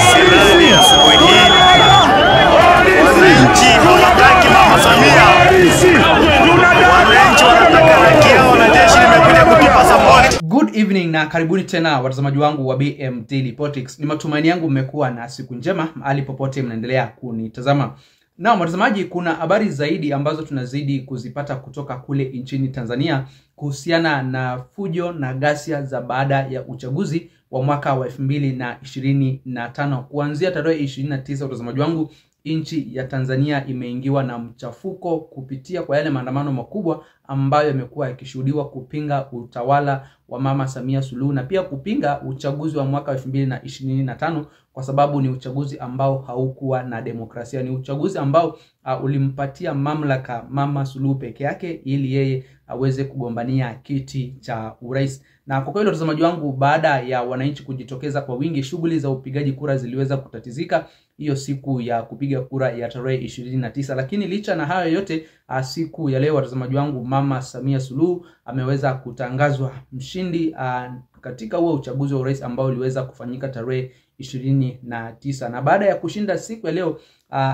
silali asubuhi hii. Wananchi hawataki Mama Samia. Wananchi wanataka haki yao na jeshi limekuja kutupa support. Good evening na karibuni tena watazamaji wangu wa BM Daily Politics. Ni matumaini yangu mmekuwa na siku njema mahali popote mnaendelea kunitazama. Na watazamaji, kuna habari zaidi ambazo tunazidi kuzipata kutoka kule nchini Tanzania kuhusiana na fujo na ghasia za baada ya uchaguzi wa mwaka wa 2025. Kuanzia tarehe 29 watazamaji wangu, nchi ya Tanzania imeingiwa na mchafuko kupitia kwa yale maandamano makubwa ambayo yamekuwa yakishuhudiwa kupinga utawala wa Mama Samia Suluhu na pia kupinga uchaguzi wa mwaka wa 2025 kwa sababu ni uchaguzi ambao haukuwa na demokrasia. Ni uchaguzi ambao ulimpatia mamlaka Mama Suluhu peke yake ili yeye aweze kugombania kiti cha urais. Na kwa kweli watazamaji wangu, baada ya wananchi kujitokeza kwa wingi, shughuli za upigaji kura ziliweza kutatizika hiyo siku ya kupiga kura ya tarehe 29. Lakini licha na hayo yote, siku ya leo watazamaji wangu, Mama Samia Suluhu ameweza kutangazwa mshindi katika huo uchaguzi wa urais ambao uliweza kufanyika tarehe 29. Na baada ya kushinda siku ya leo,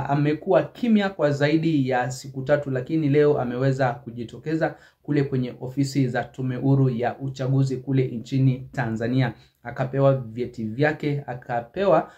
amekuwa kimya kwa zaidi ya siku 3, lakini leo ameweza kujitokeza kule kwenye ofisi za Tume Huru ya Uchaguzi kule nchini Tanzania. Akapewa vyeti vyake, akapewa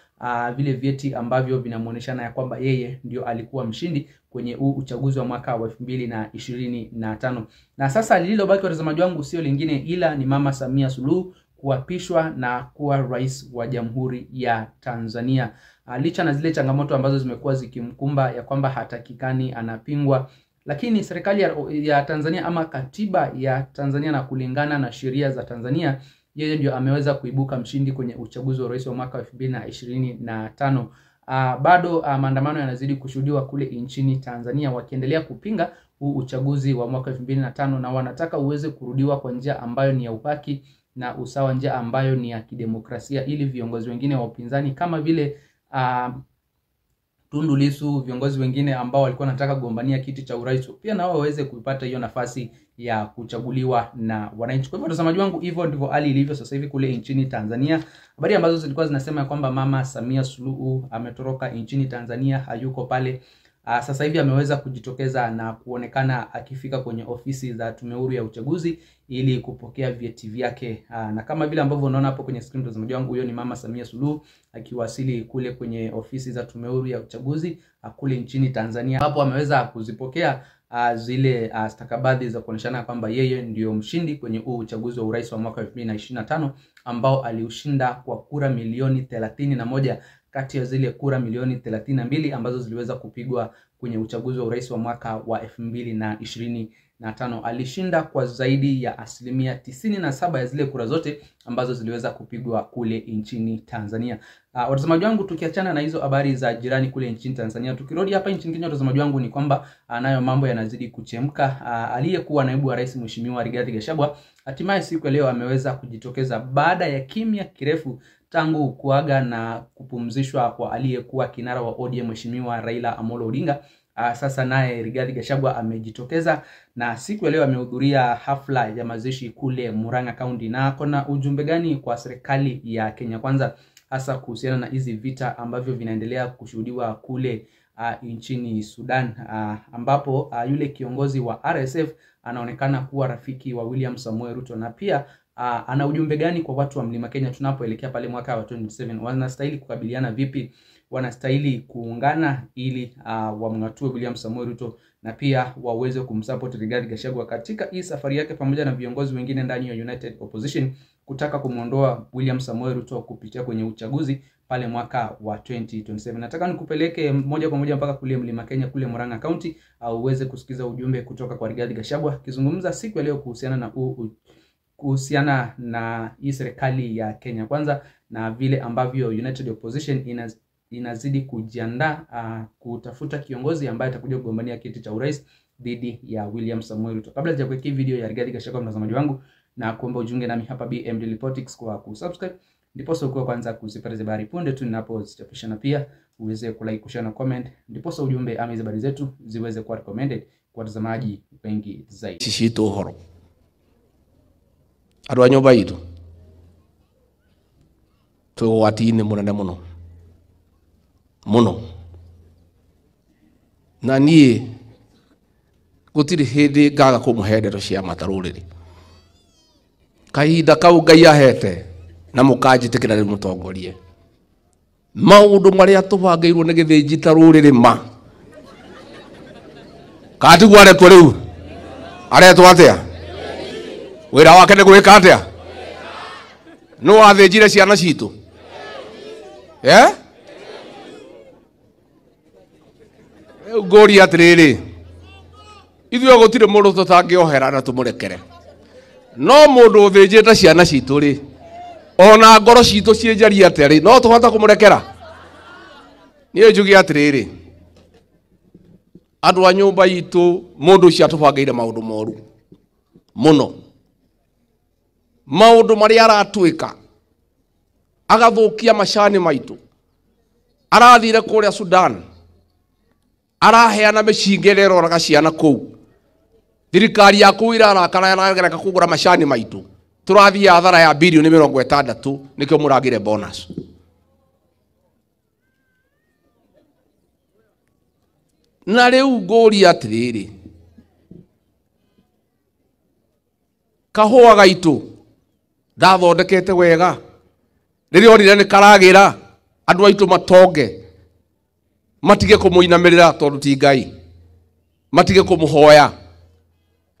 vile vyeti ambavyo vinamuoneshana ya kwamba yeye ndio alikuwa mshindi kwenye huu uchaguzi wa mwaka wa 2025. Na sasa lililobaki watazamaji wangu sio lingine ila ni Mama Samia Suluhu kuapishwa na kuwa rais wa Jamhuri ya Tanzania. Licha na zile changamoto ambazo zimekuwa zikimkumba ya kwamba hatakikani, anapingwa, lakini serikali ya Tanzania ama katiba ya Tanzania na kulingana na sheria za Tanzania, yeye ndio ameweza kuibuka mshindi kwenye uchaguzi wa rais wa mwaka wa 2025. Bado maandamano yanazidi kushuhudiwa kule nchini Tanzania wakiendelea kupinga huu uchaguzi wa mwaka 2025 na wanataka uweze kurudiwa kwa njia ambayo ni ya uhaki na usawa, njia ambayo ni ya kidemokrasia, ili viongozi wengine wa upinzani kama vile Tundu Lissu, viongozi wengine ambao walikuwa wanataka kugombania kiti cha urais pia nao waweze kupata hiyo nafasi ya kuchaguliwa na wananchi. Kwa hivyo watazamaji wangu, hivyo ndivyo hali ilivyo sasa hivi kule nchini Tanzania. Habari ambazo zilikuwa zinasema kwamba Mama Samia Suluhu ametoroka nchini Tanzania, hayuko pale. Sasa hivi ameweza kujitokeza na kuonekana akifika kwenye ofisi za Tume Huru ya Uchaguzi ili kupokea vyeti vyake. Na kama vile ambavyo unaona hapo kwenye screen watazamaji wangu, huyo ni Mama Samia Suluhu akiwasili kule kwenye ofisi za Tume Huru ya Uchaguzi kule nchini Tanzania. Hapo ameweza kuzipokea zile stakabadhi za kuoneshana kwamba yeye ndio mshindi kwenye huu uchaguzi wa urais wa mwaka 2025 ambao aliushinda kwa kura milioni 31 kati ya zile kura milioni 32 ambazo ziliweza kupigwa kwenye uchaguzi wa urais wa mwaka wa 2025. Alishinda kwa zaidi ya 97% ya zile kura zote ambazo ziliweza kupigwa kule nchini Tanzania. Watazamaji wangu, tukiachana na hizo habari za jirani kule nchini Tanzania, tukirudi hapa nchini Kenya watazamaji wangu, ni kwamba nayo mambo yanazidi kuchemka. Aliyekuwa naibu wa rais Mheshimiwa Rigathi Gachagua hatimaye siku ya leo ameweza kujitokeza baada ya kimya kirefu tangu kuaga na kupumzishwa kwa aliyekuwa kinara wa ODM Mheshimiwa Raila Amolo Odinga. Sasa naye Rigathi Gachagua amejitokeza na siku ya leo amehudhuria hafla ya mazishi kule Murang'a County. Na kuna ujumbe gani kwa serikali ya Kenya Kwanza hasa kuhusiana na hizi vita ambavyo vinaendelea kushuhudiwa kule nchini Sudan, ambapo yule kiongozi wa RSF anaonekana kuwa rafiki wa William Samoei Ruto, na pia ana ujumbe gani kwa watu wa Mlima Kenya tunapoelekea pale mwaka wa 27? Wanastahili kukabiliana vipi? Wanastahili kuungana ili wamngatue William Samoei Ruto na pia waweze kumsupport Rigathi Gachagua katika hii safari yake pamoja na viongozi wengine ndani ya United Opposition kutaka kumuondoa William Samoei Ruto kupitia kwenye uchaguzi pale mwaka wa 2027. Nataka nikupeleke moja kwa moja mpaka kule Mlima Kenya kule Murang'a County au uweze kusikiza ujumbe kutoka kwa Rigathi Gachagua akizungumza siku ya leo kuhusiana na hii serikali ya Kenya Kwanza na vile ambavyo United Opposition inazidi kujiandaa kutafuta kiongozi ambaye atakuja kugombania kiti cha urais dhidi ya William Samoei Ruto. Kabla ya kuweka video ya Rigathi Gachagua mtazamaji wangu, na kuomba ujiunge nami hapa BM Daily Politics kwa kusubscribe ndipo sio kwanza kuzipata habari punde tu ninapozichapisha, na pia uweze kulike, kushare na comment ndipo sio ujumbe ama habari zetu ziweze kuwa recommended kwa watazamaji wengi zaidi. Sisi tu horo arwanyo baitu to watine munene muno muno na nie gutiri hindi ngaga kumuhendero cia mataruriri kahinda kau Ngai ahete na mukanjitikira ri mutongorie maundu maria tubangeirwo ni githinji taruriri ma katigwa aretwo riu aretwo atia wira wake ni gwika atia no athinjire ciana citu ngori atiriri ithuĩ gũtirĩ mũndũ tũtangĩohera na tũmũrekere no mũndũ ũthĩnjĩte ciana citũ rĩ ona ngoro citũ ciĩnjaria atĩa rĩ no tũhota kũmũrekera niĩ njuge atĩrĩrĩ andũ a nyũmba itũ mũndũ ũcio atũbangĩire maũndũ moru mũno maũndũ marĩa aratwĩka agathũkia macani maitũ arathire kũrĩa Sudan araheana mĩcinga ĩrĩa ĩroraga ciana kũu thirikari ya kũu irarakara ĩragereka kũgũra macani maitũ tũrathiĩ hathara ya bilioni 60 nĩkĩo mũragire bonus na rĩu ngũria atĩrĩrĩ kahũa gaitũ ndathondekete wega rĩrĩa onire nĩ karagĩra andũ aitũ matonge matige kũmũinamirira tondu ti Ngai matige kũmũhoya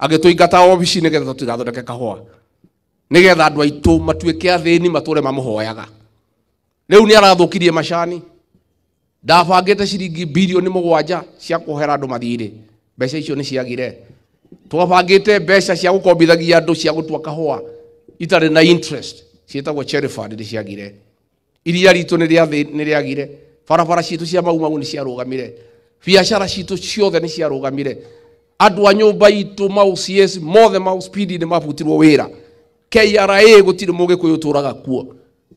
agĩtũingata obici nĩgetha tũtigathondeke kahũa nĩgetha andũ aitũ matuĩke athĩni matũre mamũhoyaga rĩu nĩ arathũkirie macani ndabangĩte ciringi bilioni 7 cia kũhera andũ mathirĩ mbeca icio nĩ ciagire twabangĩte mbeca cia gũkombithagia andũ cia gũtua kahũa itarĩ na interest ciĩtagwo cherry fund nĩ ciagire iria ritũ nĩ rĩagire barabara citũ cia mau nĩ ciarũgamire biacara citũ ciothe nĩ ciarũgamire andũ a nyũmba itũ mau-CS mothe mau-speed nĩ mabutirwo wĩra KRA gũtirĩ mũgĩkũyũ ũtũraga kuo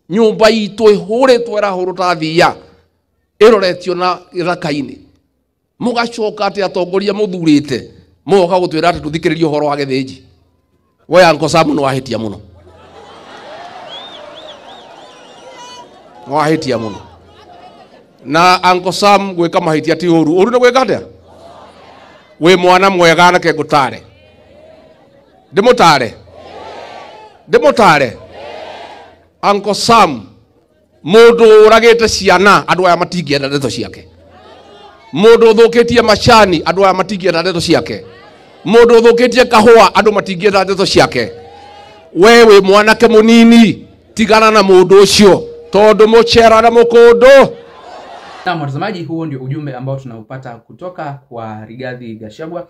nyũmba itũ ĩhũrĩtwo ĩrahũrwo ta thia ĩroretio na gĩthaka-inĩ mũgacoka atĩ atongoria mũthurĩte mũgoka gũtwĩra atĩ tũthikĩrĩrie ũhoro wa gĩthĩnji we Uncle Sam nĩ wahĩtia mũno wahĩtia mũno na Uncle Sam gwĩka mahĩtia ti ũru ũru nĩ gwĩka atĩa wĩ mwana mwega nake ngũtare ndĩmũtare Uncle Sam mũndũ ũragĩte ciana andũ aya matingĩenda ndeto ciake mũndũ ũthũkĩtie macani andũ aya matingĩenda ndeto ciake mũndũ ũthũkĩtie kahũa andũ matingĩenda ndeto ciake we wĩ mwanake mũnini tigana na mũndũ ũcio tondu mũchera na mũkũndũ. Na mtazamaji, huo ndio ujumbe ambao tunaupata kutoka kwa Rigathi Gachagua.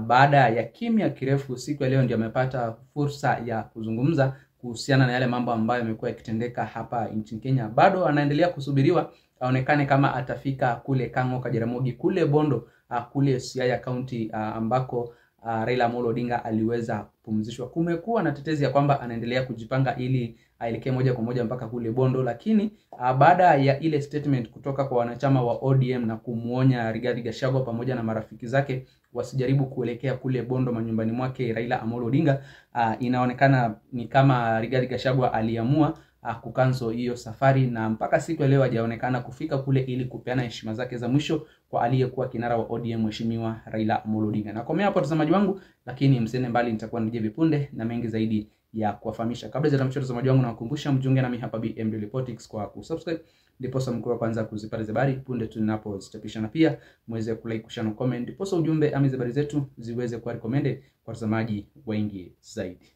Baada ya kimya kirefu, siku ya leo ndio amepata fursa ya kuzungumza kuhusiana na yale mambo ambayo yamekuwa yakitendeka hapa nchini Kenya. Bado anaendelea kusubiriwa aonekane kama atafika kule Kang'o ka Jaramogi, kule Bondo, kule Siaya County ambako Raila Amolo Odinga aliweza kupumzishwa. Kumekuwa na tetezi ya kwamba anaendelea kujipanga ili aelekee moja kwa moja mpaka kule Bondo, lakini baada ya ile statement kutoka kwa wanachama wa ODM na kumuonya Rigathi Gachagua pamoja na marafiki zake wasijaribu kuelekea kule Bondo manyumbani mwake Raila Amolo Odinga, inaonekana ni kama Rigathi Gachagua aliamua kukanzo hiyo safari, na mpaka siku ya leo hajaonekana kufika kule ili kupeana heshima zake za mwisho kwa aliyekuwa kinara wa ODM Mheshimiwa Raila Amolo Odinga. Na komea hapo watazamaji wangu, lakini msende mbali, nitakuwa nije vipunde na mengi zaidi ya kuwafahamisha. Kabla ya tamsho watazamaji wangu, nawakumbusha mjiunge nami hapa BM Daily Politics kwa kusubscribe, ndipo mkuu kwanza kuzipata habari punde tunapozichapisha, na pia muweze kulike, kushare na comment, ndipo ujumbe ama habari zetu ziweze kuwa recommended kwa watazamaji wengi zaidi.